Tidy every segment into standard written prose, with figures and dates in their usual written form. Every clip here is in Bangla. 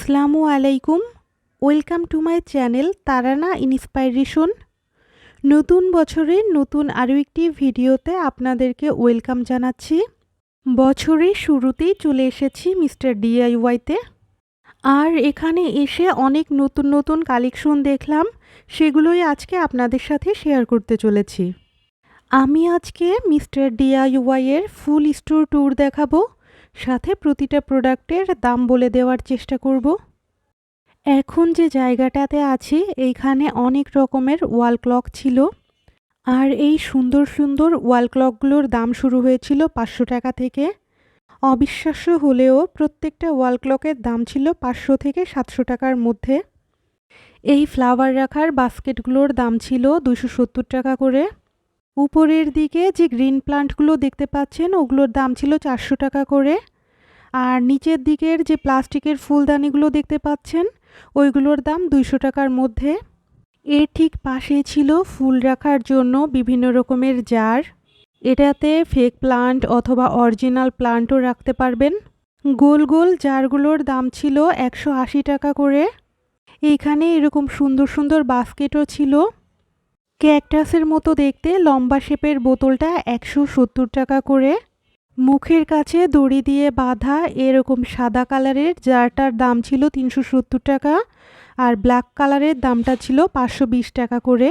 আসসালামু আলাইকুম। Welcome to my channel Tarana inspiration. নতুন বছরের নতুন আরও একটি ভিডিওতে আপনাদেরকে ওয়েলকাম জানাচ্ছি। বছরের শুরুতেই চলে এসেছি মিস্টার ডিআইওয়াইতে। আর এখানে এসে অনেক নতুন নতুন কালেকশন দেখলাম, সেগুলোই আজকে আপনাদের সাথে শেয়ার করতে চলেছি। আমি আজকে মিস্টার ডিআইওয়াইয়ের ফুল স্টোর ট্যুর দেখাবো, সাথে প্রতিটা প্রোডাক্টের দাম বলে দেওয়ার চেষ্টা করব। এখন যে জায়গাটাতে আছি এইখানে অনেক রকমের ওয়াল ক্লক ছিল, আর এই সুন্দর সুন্দর ওয়াল ক্লকগুলোর দাম শুরু হয়েছিল 500 টাকা থেকে। অবিশ্বাস্য হলেও প্রত্যেকটা ওয়াল ক্লকের দাম ছিল 500 থেকে 700 টাকার মধ্যে। এই ফ্লাওয়ার রাখার বাস্কেটগুলোর দাম ছিল 270 টাকা করে। উপরের দিকে যে গ্রিন প্লান্টগুলো দেখতে পাচ্ছেন ওগুলোর দাম ছিল 400 টাকা করে। আর নিচের দিকের যে প্লাস্টিকের ফুলদানিগুলো দেখতে পাচ্ছেন ওইগুলোর দাম 200 টাকার মধ্যে। এর ঠিক পাশে ছিল ফুল রাখার জন্য বিভিন্ন রকমের জার। এটাতে ফেক প্লান্ট অথবা অরিজিনাল প্লান্টও রাখতে পারবেন। গোল গোল জারগুলোর দাম ছিল 180 টাকা করে। এইখানে এরকম সুন্দর সুন্দর বাস্কেটও ছিল। ক্যাকটাসের মতো দেখতে লম্বা শেপের বোতলটা 170 টাকা করে। মুখের কাছে দড়ি দিয়ে বাঁধা এরকম সাদা কালারের জারটার দাম ছিল 370 টাকা, আর ব্ল্যাক কালারের দামটা ছিল 520 টাকা করে।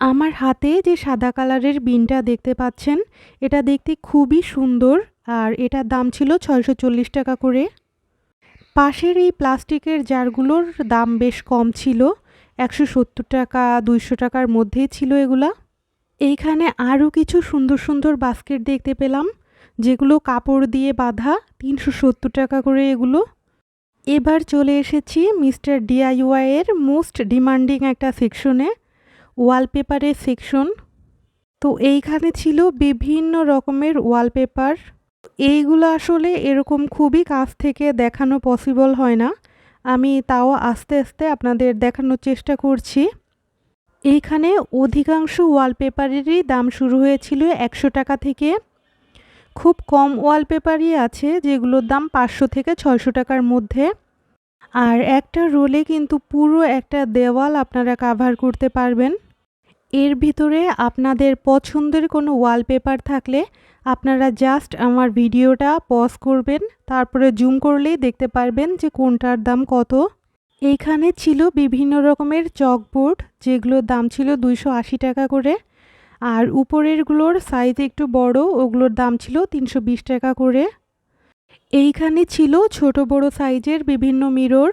আমার হাতে যে সাদা কালারের বিনটা দেখতে পাচ্ছেন এটা দেখতে খুবই সুন্দর, আর এটার দাম ছিল 640 টাকা করে। পাশের এই প্লাস্টিকের জারগুলোর দাম বেশ কম ছিল, 170 টাকা 200 টাকার মধ্যেই ছিল এগুলা। এইখানে আরও কিছু সুন্দর সুন্দর বাস্কেট দেখতে পেলাম, যেগুলো কাপড় দিয়ে বাঁধা, 370 টাকা করে এগুলো। এবার চলে এসেছি মিস্টার ডিআইওয়াইয়ের মোস্ট ডিমান্ডিং একটা সেকশনে, ওয়ালপেপারের সেকশন। তো এইখানে ছিল বিভিন্ন রকমের ওয়ালপেপার। এইগুলো আসলে এরকম খুবই কাছ থেকে দেখানো পসিবল হয় না, আমি তাও আস্তে আস্তে আপনাদের দেখানোর চেষ্টা করছি। এইখানে অধিকাংশ ওয়ালপেপারেরই দাম শুরু হয়েছিল 100 টাকা থেকে। খুব কম ওয়ালপেপারই আছে যেগুলোর দাম 500 থেকে 600 টাকার মধ্যে। আর একটা রোলে কিন্তু পুরো একটা দেওয়াল আপনারা কাভার করতে পারবেন। এর ভিতরে আপনাদের পছন্দের কোনো ওয়ালপেপার থাকলে আপনারা জাস্ট আমার ভিডিওটা পজ করবেন, তারপরে জুম করলেই দেখতে পারবেন যে কোনটার দাম কত। এইখানে ছিল বিভিন্ন রকমের চকবোর্ড, যেগুলোর দাম ছিল 280 টাকা করে। আর উপরেরগুলোর সাইজ একটু বড়, ওগুলোর দাম ছিল 320 টাকা করে। এইখানে ছিল ছোট বড় সাইজের বিভিন্ন মিরর।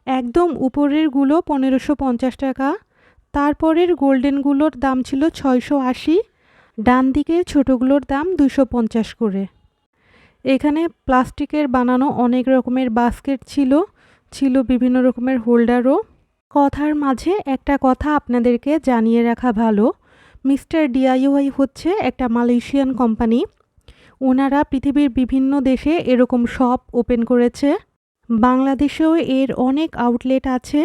একদম উপরেরগুলো 1550 টাকা, তারপরের গোল্ডেনগুলোর দাম ছিল 680, ডান দিকের ছোটোগুলোর দাম 250 করে। এখানে প্লাস্টিকের বানানো অনেক রকমের বাস্কেট ছিল, ছিল বিভিন্ন রকমের হোল্ডারও। কথার মাঝে একটা কথা আপনাদেরকে জানিয়ে রাখা ভালো, মিস্টার ডিআইওয়াই হচ্ছে একটা মালয়েশিয়ান কোম্পানি। ওনারা পৃথিবীর বিভিন্ন দেশে এরকম শপ ওপেন করেছে। বাংলাদেশেও এর অনেক আউটলেট আছে,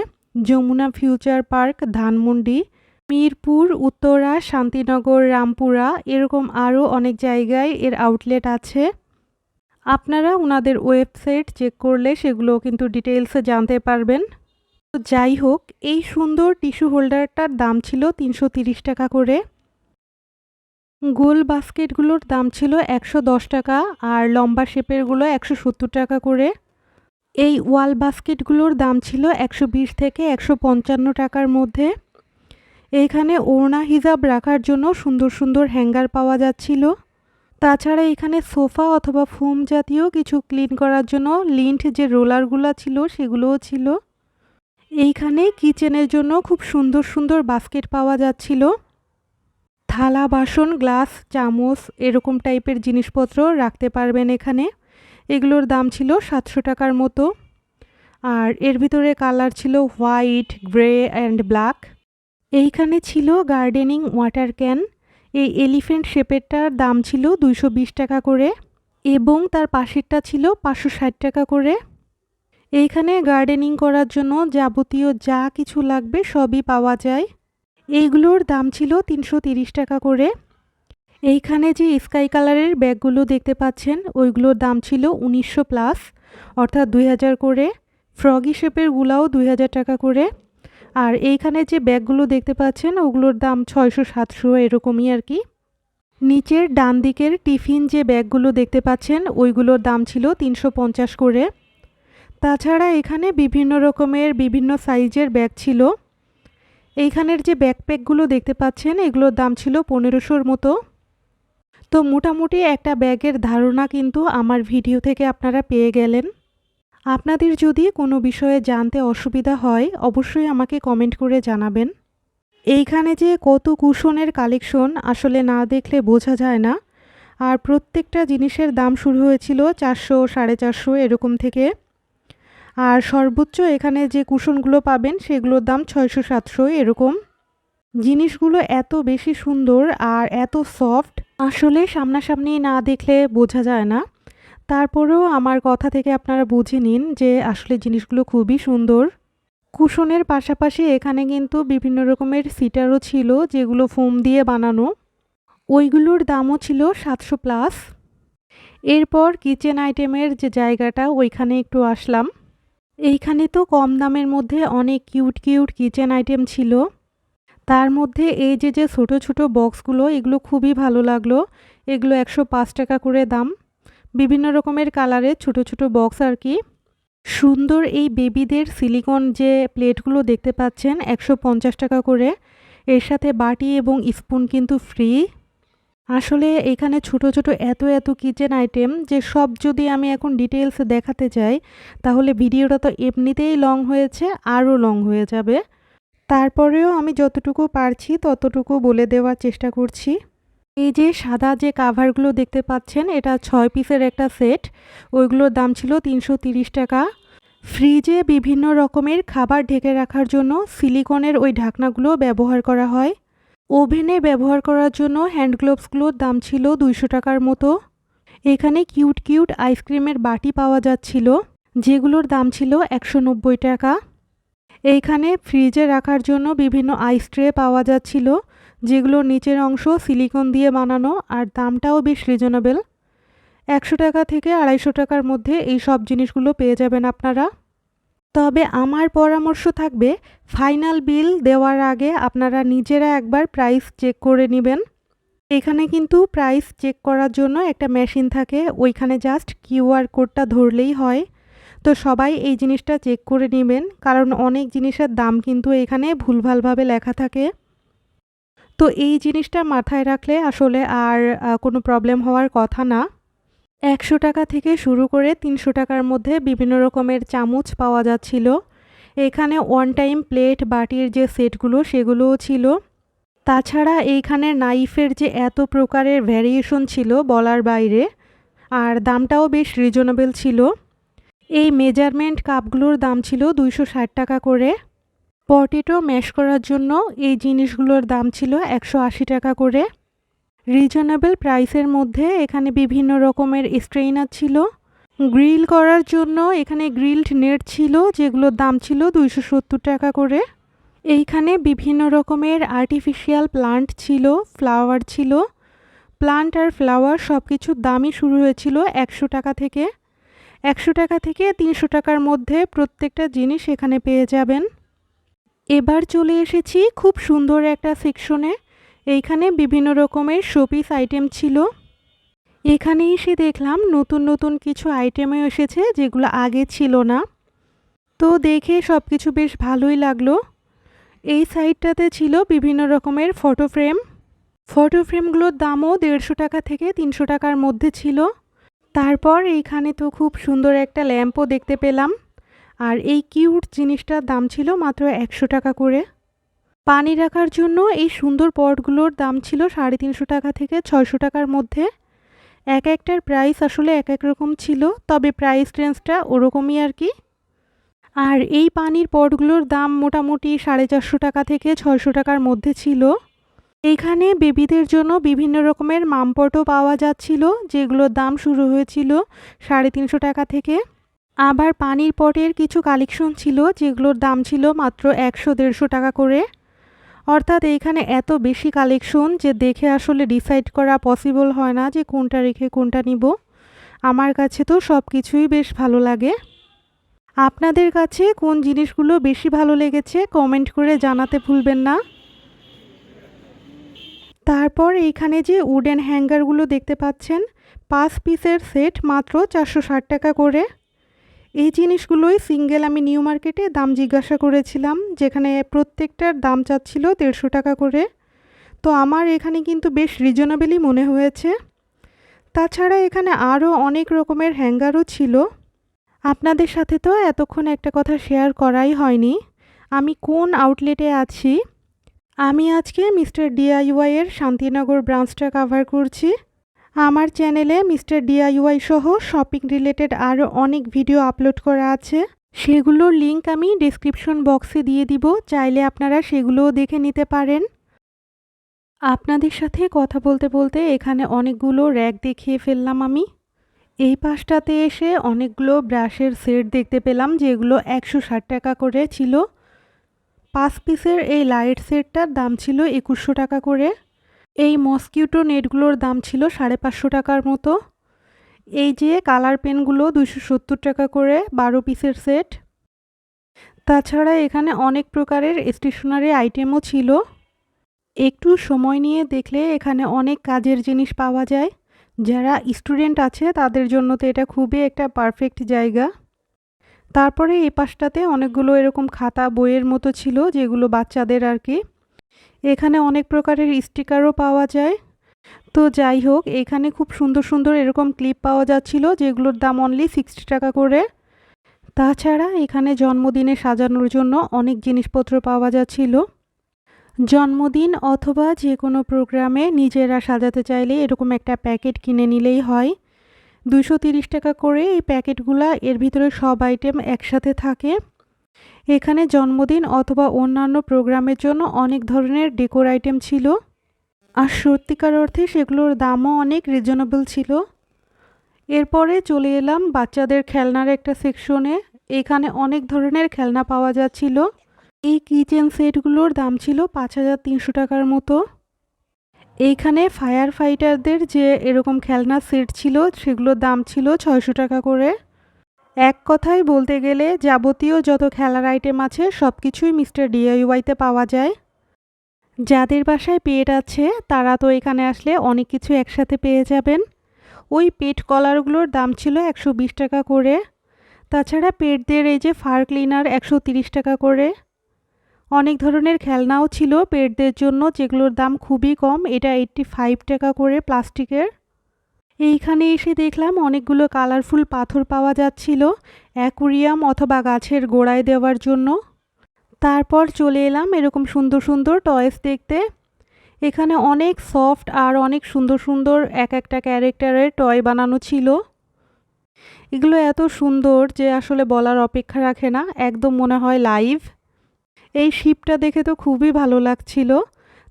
যমুনা ফিউচার পার্ক, ধানমন্ডি, মিরপুর, উত্তরা, শান্তিনগর, রামপুরা, এরকম আরও অনেক জায়গায় এর আউটলেট আছে। আপনারা ওনাদের ওয়েবসাইট চেক করলে সেগুলো কিন্তু ডিটেলসে জানতে পারবেন। তো যাই হোক, এই সুন্দর টিস্যু হোল্ডারটার দাম ছিল 330 টাকা করে। গোল বাস্কেটগুলোর দাম ছিল 110 টাকা, আর লম্বা শেপেরগুলো 170 টাকা করে। এই ওয়াল বাস্কেটগুলোর দাম ছিল 120 থেকে 155 টাকার মধ্যে। এইখানে ওড়না হিজাব রাখার জন্য সুন্দর সুন্দর হ্যাঙ্গার পাওয়া যাচ্ছিল। তাছাড়া এখানে সোফা অথবা ফোম জাতীয় কিছু ক্লিন করার জন্য লিন্ট যে রোলারগুলো ছিল সেগুলোও ছিল। এইখানে কিচেনের জন্য খুব সুন্দর সুন্দর বাস্কেট পাওয়া যাচ্ছিল। থালা বাসন, গ্লাস, চামচ এরকম টাইপের জিনিসপত্র রাখতে পারবেন এখানে। এগুলোর দাম ছিল 700 টাকার মতো। আর এর ভিতরে কালার ছিল হোয়াইট, গ্রে অ্যান্ড ব্ল্যাক। এইখানে ছিল গার্ডেনিং ওয়াটার ক্যান। এই এলিফ্যান্ট শেপেরটার দাম ছিল 220 টাকা করে, এবং তার পাশেরটা ছিল 560 টাকা করে। এইখানে গার্ডেনিং করার জন্য যাবতীয় যা কিছু লাগবে সবই পাওয়া যায়। এইগুলোর দাম ছিল 330 টাকা করে। এইখানে যে স্কাই কালারের ব্যাগগুলো দেখতে পাচ্ছেন ওইগুলোর দাম ছিল 1900 প্লাস, অর্থাৎ 2000 করে। ফ্রগি শেপেরগুলাও ২,০০০ টাকা করে। আর এইখানে যে ব্যাগগুলো দেখতে পাচ্ছেন ওগুলোর দাম ৬০০-৭০০ এরকমই আর কি। নিচের ডান দিকের টিফিন যে ব্যাগগুলো দেখতে পাচ্ছেন ওইগুলোর দাম ছিল ৩৫০ করে। তাছাড়া এখানে বিভিন্ন রকমের বিভিন্ন সাইজের ব্যাগ ছিল। এইখানের যে ব্যাকপ্যাকগুলো দেখতে পাচ্ছেন এগুলোর দাম ছিল ১৫০০-র মতো। তো মোটামুটি একটা ব্যাগের ধারণা কিন্তু আমার ভিডিও থেকে আপনারা পেয়ে গেলেন। আপনাদের যদি কোনো বিষয়ে জানতে অসুবিধা হয় অবশ্যই আমাকে কমেন্ট করে জানাবেন। এইখানে যে কত কুশনের কালেকশন আসলে না দেখলে বোঝা যায় না। আর প্রত্যেকটা জিনিসের দাম শুরু হয়েছিল ৪০০, ৪৫০ এরকম থেকে। আর সর্বোচ্চ এখানে যে কুশনগুলো পাবেন সেগুলোর দাম ৬০০-৭০০ এরকম। জিনিসগুলো এত বেশি সুন্দর আর এত সফট, আসলে সামনাসামনি না দেখলে বোঝা যায় না। তারপরেও আমার কথা থেকে আপনারা বুঝে নিন যে আসলে জিনিসগুলো খুবই সুন্দর। কুশনের পাশাপাশি এখানে কিন্তু বিভিন্ন রকমের সিটারও ছিল যেগুলো ফোম দিয়ে বানানো, ওইগুলোর দামও ছিল ৭০০+। এরপর কিচেন আইটেমের যে জায়গাটা ওইখানে একটু আসলাম। এইখানে তো কম দামের মধ্যে অনেক কিউট কিউট কিচেন আইটেম ছিল। তার মধ্যে এই যে যে ছোটো ছোটো বক্সগুলো এগুলো খুবই ভালো লাগলো। এগুলো ১০৫ টাকা করে দাম। বিভিন্ন রকমের কালারের ছোটো ছোটো বক্স আর কি। সুন্দর এই বেবিদের সিলিকন যে প্লেটগুলো দেখতে পাচ্ছেন ১৫০ টাকা করে। এর সাথে বাটি এবং স্পুন কিন্তু ফ্রি। আসলে এখানে ছোট ছোট এত এত কিচেন আইটেম যে সব যদি আমি এখন ডিটেলস দেখাতে চাই তাহলে ভিডিওটা তো এমনিতেই লং হয়েছে, আরও লং হয়ে যাবে। তারপরেও আমি যতটুকু পারছি ততটুকু বলে দেওয়ার চেষ্টা করছি। এই যে সাদা যে কাভারগুলো দেখতে পাচ্ছেন এটা ৬ পিসের একটা সেট, ওইগুলোর দাম ছিল ৩৩০ টাকা। ফ্রিজে বিভিন্ন রকমের খাবার ঢেকে রাখার জন্য সিলিকনের ওই ঢাকনাগুলো ব্যবহার করা হয়। ওভেনে ব্যবহার করার জন্য হ্যান্ড গ্লোভসগুলোর দাম ছিল ২০০ টাকার মতো। এখানে কিউট কিউট আইসক্রিমের বাটি পাওয়া যাচ্ছিল যেগুলোর দাম ছিল ১৯০ টাকা। এইখানে ফ্রিজে রাখার জন্য বিভিন্ন আইস ট্রে পাওয়া যাচ্ছিল যেগুলোর নিচের অংশ সিলিকন দিয়ে বানানো আর দামটাও বেশ রিজনেবল। ১০০ টাকা থেকে ২৫০ টাকার মধ্যে এই সব জিনিসগুলো পেয়ে যাবেন আপনারা। তবে আমার পরামর্শ থাকবে ফাইনাল বিল দেওয়ার আগে আপনারা নিজেরা একবার প্রাইস চেক করে নেবেন। এখানে কিন্তু প্রাইস চেক করার জন্য একটা মেশিন থাকে, ওইখানে জাস্ট কিউআর কোডটা ধরলেই হয়। তো সবাই এই জিনিসটা চেক করে নেবেন কারণ অনেক জিনিসের দাম কিন্তু এখানে ভুলভালভাবে লেখা থাকে। তো এই জিনিসটা মাথায় রাখলে আসলে আর কোনো প্রবলেম হওয়ার কথা না। ১০০ টাকা থেকে শুরু করে ৩০০ টাকার মধ্যে বিভিন্ন রকমের চামচ পাওয়া যাচ্ছিল। এখানে ওয়ান টাইম প্লেট বাটির যে সেটগুলো সেগুলোও ছিল। তাছাড়া এইখানে নাইফের যে এত প্রকারের ভ্যারিয়েশন ছিল বলার বাইরে, আর দামটাও বেশ রিজনেবল ছিল। এই মেজারমেন্ট কাপগুলোর দাম ছিল ২৬০ টাকা করে। পটেটো ম্যাশ করার জন্য এই জিনিসগুলোর দাম ছিল ১৮০ টাকা করে। রিজনেবল প্রাইসের মধ্যে এখানে বিভিন্ন রকমের স্ট্রেইনার ছিল। গ্রিল করার জন্য এখানে গ্রিলড নেট ছিল যেগুলোর দাম ছিল ২৭০ টাকা করে। এইখানে বিভিন্ন রকমের আর্টিফিশিয়াল প্লান্ট ছিল, ফ্লাওয়ার ছিল। প্লান্ট আর ফ্লাওয়ার সব কিছুর দামই শুরু হয়েছিল ১০০ টাকা থেকে। ১০০ টাকা থেকে ৩০০ টাকার মধ্যে প্রত্যেকটা জিনিস এখানে পেয়ে যাবেন। এবার চলে এসেছি খুব সুন্দর একটা সেকশনে। এইখানে বিভিন্ন রকমের শোপিস আইটেম ছিল। এখানে এসে দেখলাম নতুন নতুন কিছু আইটেমও এসেছে যেগুলো আগে ছিল না। তো দেখে সব কিছু বেশ ভালোই লাগলো। এই সাইডটাতে ছিল বিভিন্ন রকমের ফটো ফ্রেম। ফটো ফ্রেমগুলোর দামও ১৫০ টাকা থেকে ৩০০ টাকার মধ্যে ছিল। তারপর এইখানে তো খুব সুন্দর একটা ল্যাম্পও দেখতে পেলাম। আর এই কিউট জিনিসটার দাম ছিল মাত্র ১০০ টাকা করে। পানি রাখার জন্য এই সুন্দর পটগুলোর দাম ছিল ৩৫০ টাকা থেকে ৬০০ টাকার মধ্যে। এক একটার প্রাইস আসলে এক এক রকম ছিল, তবে প্রাইস রেঞ্জটা ওরকমই আর কি। আর এই পানির পটগুলোর দাম মোটামুটি ৪৫০ টাকা থেকে ৬০০ টাকার মধ্যে ছিল। এইখানে বেবিদের জন্য বিভিন্ন রকমের মামপটও পাওয়া যাচ্ছিল যেগুলোর দাম শুরু হয়েছিল ৩৫০ টাকা থেকে। আবার পানির পটের কিছু কালেকশন ছিল যেগুলোর দাম ছিল মাত্র ১০০-১৫০ টাকা করে। অর্থাৎ এইখানে এত বেশি কালেকশন যে দেখে আসলে ডিসাইড করা পসিবল হয় না যে কোনটা রেখে কোনটা নিব। আমার কাছে তো সব কিছুই বেশ ভালো লাগে। আপনাদের কাছে কোন জিনিসগুলো বেশি ভালো লেগেছে কমেন্ট করে জানাতে ভুলবেন না। তারপর এইখানে যে উডেন হ্যাঙ্গারগুলো দেখতে পাচ্ছেন 5 পিসের সেট মাত্র 460 টাকা করে। এই জিনিসগুলোই সিঙ্গেল আমি নিউ মার্কেটে দাম জিজ্ঞাসা করেছিলাম, যেখানে প্রত্যেকটার দাম চাচ্ছিল 150 টাকা করে। তো আমার এখানে কিন্তু বেশ রিজনেবলই মনে হয়েছে। তাছাড়া এখানে আরও অনেক রকমের হ্যাঙ্গারও ছিল। আপনাদের সাথে তো এতক্ষণ একটা কথা শেয়ার করাই হয়নি, আমি কোন আউটলেটে আছি। আমি আজকে মিস্টার ডিআইওয়াই এর শান্তিনগর ব্রাঞ্চটা কভার করছি। আমার চ্যানেলে মিস্টার ডিআইওয়াই সহ শপিং রিলেটেড আরও অনেক ভিডিও আপলোড করা আছে, সেগুলোর লিংক আমি ডেসক্রিপশন বক্সে দিয়ে দিব, চাইলে আপনারা সেগুলোও দেখে নিতে পারেন। আপনাদের সাথে কথা বলতে বলতে এখানে অনেকগুলো র্যাক দেখিয়ে ফেললাম আমি। এই পাশটাতে এসে অনেকগুলো ব্রাশের সেট দেখতে পেলাম, যেগুলো 160 টাকা করে ছিল। 5 পিসের এই লাইট সেটটার দাম ছিল 2100 টাকা করে। এই মসকিউটো নেটগুলোর দাম ছিল 550 টাকার মতো। এই যে কালার পেনগুলো 270 টাকা করে 12 পিসের সেট। তাছাড়া এখানে অনেক প্রকারের স্টেশনারি আইটেমও ছিল। একটু সময় নিয়ে দেখলে এখানে অনেক কাজের জিনিস পাওয়া যায়। যারা স্টুডেন্ট আছে তাদের জন্য তো এটা খুবই একটা পারফেক্ট জায়গা। তারপরে এই পাশটাতে অনেকগুলো এরকম খাতা বইয়ের মতো ছিল, যেগুলো বাচ্চাদের আর কি। এখানে অনেক প্রকারের স্টিকারও পাওয়া যায়। তো যাই হোক, এখানে খুব সুন্দর সুন্দর এরকম ক্লিপ পাওয়া যাচ্ছিল, যেগুলোর দাম অনলি 60 টাকা করে। তাছাড়া এখানে জন্মদিনে সাজানোর জন্য অনেক জিনিসপত্র পাওয়া যাচ্ছিল। জন্মদিন অথবা যে কোনো প্রোগ্রামে নিজেরা সাজাতে চাইলে এরকম একটা প্যাকেট কিনে নিলেই হয়। 230 টাকা করে এই প্যাকেটগুলা, এর ভিতরে সব আইটেম একসাথে থাকে। এখানে জন্মদিন অথবা অন্যান্য প্রোগ্রামের জন্য অনেক ধরনের ডেকোর আইটেম ছিল, আর সত্যিকার অর্থে সেগুলোর দামও অনেক রিজনেবল ছিল। এরপরে চলে এলাম বাচ্চাদের খেলনার একটা সেকশনে। এখানে অনেক ধরনের খেলনা পাওয়া যাচ্ছিল। এই কিচেন সেটগুলোর দাম ছিল 5300 টাকার মতো। এইখানে ফায়ার ফাইটারদের যে এরকম খেলনা সেট ছিল, সেগুলোর দাম ছিল 600 টাকা করে। এক কথায় বলতে গেলে যাবতীয় যত খেলার আইটেম আছে সব কিছুই মিস্টার ডিআইওয়াইতে পাওয়া যায়। যাদের বাসায় পেট আছে তারা তো এখানে আসলে অনেক কিছু একসাথে পেয়ে যাবেন। ওই পেট কলারগুলোর দাম ছিল 120 টাকা করে। তাছাড়া পেটদের এই যে ফার ক্লিনার 130 টাকা করে। অনেক ধরনের খেলনাও ছিল পেটদের জন্য, যেগুলোর দাম খুবই কম, এটা 85 টাকা করে প্লাস্টিকের। এইখানে এসে দেখলাম অনেকগুলো কালারফুল পাথর পাওয়া যাচ্ছিল, অ্যাকুরিয়াম অথবা গাছের গোড়ায় দেওয়ার জন্য। তারপর চলে এলাম এরকম সুন্দর সুন্দর টয়েস দেখতে। এখানে অনেক সফট আর অনেক সুন্দর সুন্দর এক একটা ক্যারেক্টারের টয় বানানো ছিল। এগুলো এত সুন্দর যে আসলে বলার অপেক্ষা রাখে না, একদম মনে হয় লাইভ। এই শিপটা দেখে তো খুবই ভালো লাগছিল।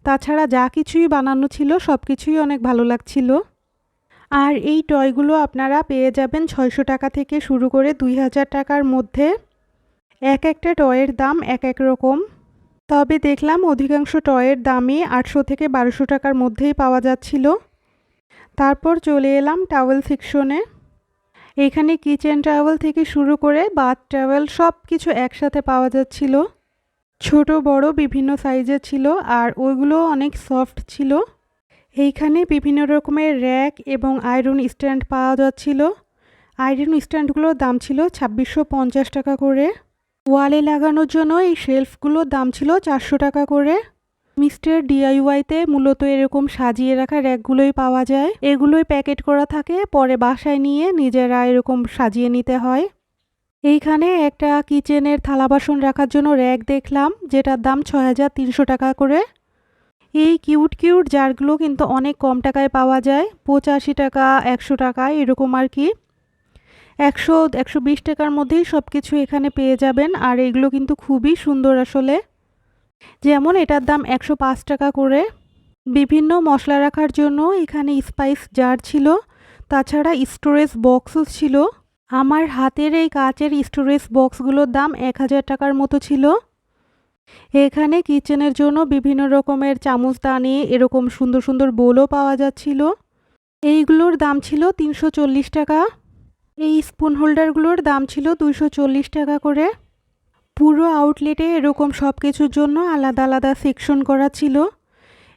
তাছাড়া যা কিছুই বানানো ছিল সব কিছুই অনেক ভালো লাগছিল। আর এই টয়গুলো আপনারা পেয়ে যাবেন 600 টাকা থেকে শুরু করে 2000 টাকার মধ্যে। এক একটা টয়ের দাম এক এক রকম। তবে দেখলাম অধিকাংশ টয়ের দামই 800 থেকে 1200 টাকার মধ্যেই পাওয়া যাচ্ছিল। তারপর চলে এলাম টাওয়েল সেকশনে। এখানে কিচেন টাওয়েল থেকে শুরু করে বাথ টাওয়েল সব কিছু একসাথে পাওয়া যাচ্ছিল। ছোট বড় বিভিন্ন সাইজের ছিল, আর ওইগুলো অনেক সফট ছিল। এইখানে বিভিন্ন রকমের র্যাক এবং আয়রন স্ট্যান্ড পাওয়া যাচ্ছিল। আয়রন স্ট্যান্ডগুলোর দাম ছিল 2650 টাকা করে। ওয়ালে লাগানোর জন্য এই শেলফগুলোর দাম ছিল 400 টাকা করে। মিস্টার ডিআইওয়াইতে মূলত এরকম সাজিয়ে রাখা র্যাকগুলোই পাওয়া যায়। এগুলোই প্যাকেট করা থাকে, পরে বাসায় নিয়ে নিজেরা এরকম সাজিয়ে নিতে হয়। এইখানে একটা কিচেনের থালা বাসন রাখার জন্য র্যাক দেখলাম, যেটার দাম 6300 টাকা করে। এই কিউট কিউট জারগুলো কিন্তু অনেক কম টাকায় পাওয়া যায়, 85 টাকা 100 টাকা এরকম আর কি। 100-120 টাকার মধ্যেই সব কিছু এখানে পেয়ে যাবেন। আর এগুলো কিন্তু খুবই সুন্দর আসলে। যেমন এটার দাম 105 টাকা করে। বিভিন্ন মশলা রাখার জন্য এখানে স্পাইস জার ছিল। তাছাড়া স্টোরেজ বক্সও ছিল। আমার হাতের এই কাচের স্টোরেজ বক্সগুলোর দাম 1000 টাকার মতো ছিল। এখানে কিচেনের জন্য বিভিন্ন রকমের চামচদানি, এরকম সুন্দর সুন্দর বোলও পাওয়া যাচ্ছিল। এইগুলোর দাম ছিল 340 টাকা। এই স্পুন হোল্ডারগুলোর দাম ছিল 240 টাকা করে। পুরো আউটলেটে এরকম সব কিছুর জন্য আলাদা আলাদা সেকশন করা ছিল।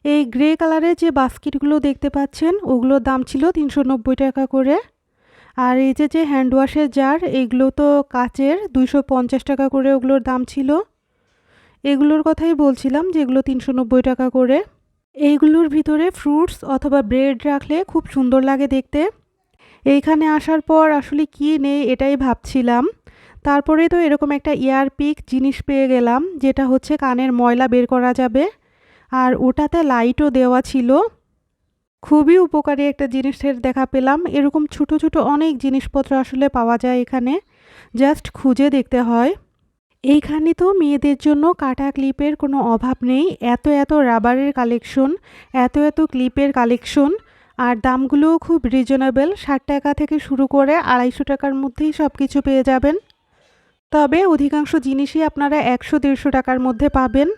এই গ্রে কালারের যে বাস্কেটগুলো দেখতে পাচ্ছেন ওগুলোর দাম ছিল 390 টাকা করে। আর এই যে হ্যান্ড ওয়াশের জার, এগুলো তো কাচের, 250 টাকা করে ওগুলোর দাম ছিল। এগুলোর কথাই বলছিলাম যেগুলো 390 টাকা করে। এইগুলোর ভিতরে ফ্রুটস অথবা ব্রেড রাখলে খুব সুন্দর লাগে দেখতে। এইখানে আসার পর আসলে কি নেই এটাই ভাবছিলাম। তারপরে তো এরকম একটা ইয়ারপিক জিনিস পেয়ে গেলাম, যেটা হচ্ছে কানের ময়লা বের করা যাবে, আর ওটাতে লাইটও দেওয়া ছিল। খুবই উপকারী একটা জিনিসের দেখা পেলাম। এরকম ছোট ছোট অনেক জিনিসপত্র আসলে পাওয়া যায় এখানে, জাস্ট খুঁজে দেখতে হয়। এইখানে তো মেয়েদের জন্য কাটা ক্লিপের কোনো অভাব নেই। এত এত রাবারের কালেকশন, এত এত ক্লিপের কালেকশন, আর দামগুলোও খুব রিজনেবল। 60 টাকা থেকে শুরু করে 250 টাকার মধ্যেই সব কিছু পেয়ে যাবেন। তবে অধিকাংশ জিনিসই আপনারা 100-150 টাকার মধ্যে পাবেন।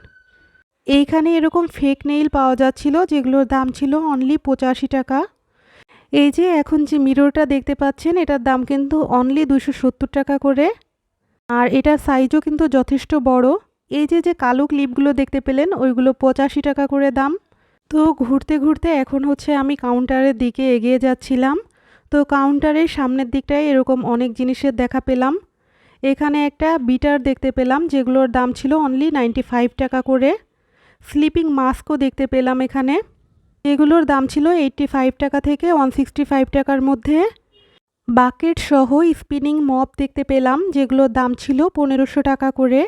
এইখানে এরকম ফেক নেইল পাওয়া যাচ্ছিল, যেগুলোর দাম ছিল অনলি 85 টাকা। এই যে এখন যে মিররটা দেখতে পাচ্ছেন, এটার দাম কিন্তু অনলি 270 টাকা করে। আর এটার সাইজও কিন্তু যথেষ্ট বড়। এই যে কালো ক্লিপগুলো দেখতে পেলেন, ওইগুলো 85 টাকা করে দাম। তো ঘুরতে ঘুরতে এখন হচ্ছে আমি কাউন্টারের দিকে এগিয়ে যাচ্ছিলাম। তো কাউন্টারের সামনের দিকটায় এরকম অনেক জিনিসের দেখা পেলাম। এখানে একটা বিটার দেখতে পেলাম, যেগুলোর দাম ছিল অনলি 95 টাকা করে। স্লিপিং মাস্কও দেখতে পেলাম এখানে, এগুলোর দাম ছিল 85 টাকা থেকে 165 টাকার মধ্যে। বাকেট সহ স্পিনিং মপ দেখতে পেলাম, যেগুলোর দাম ছিল 1500 টাকা করে।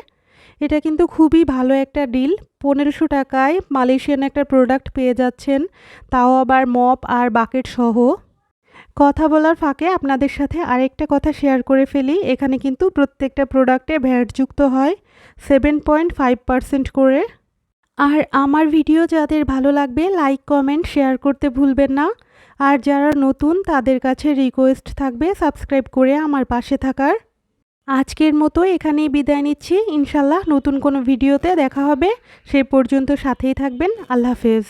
এটা কিন্তু খুবই ভালো একটা ডিল। 1500 টাকায় মালয়েশিয়ান একটা প্রোডাক্ট পেয়ে যাচ্ছেন, তাও আবার মপ আর বাকেট সহ। কথা বলার ফাঁকে আপনাদের সাথে আরেকটা কথা শেয়ার করে ফেলি। এখানে কিন্তু প্রত্যেকটা প্রোডাক্টে ভ্যাট যুক্ত হয় 7.5% করে। আর আমার ভিডিও যাদের ভালো লাগবে লাইক কমেন্ট শেয়ার করতে ভুলবেন না। আর যারা নতুন তাদের কাছে রিকোয়েস্ট থাকবে সাবস্ক্রাইব করে আমার পাশে থাকার। আজকের মতো এখানেই বিদায় নিচ্ছি। ইনশাল্লাহ নতুন কোনো ভিডিওতে দেখা হবে। সেই পর্যন্ত সাথেই থাকবেন। আল্লাহ হাফেজ।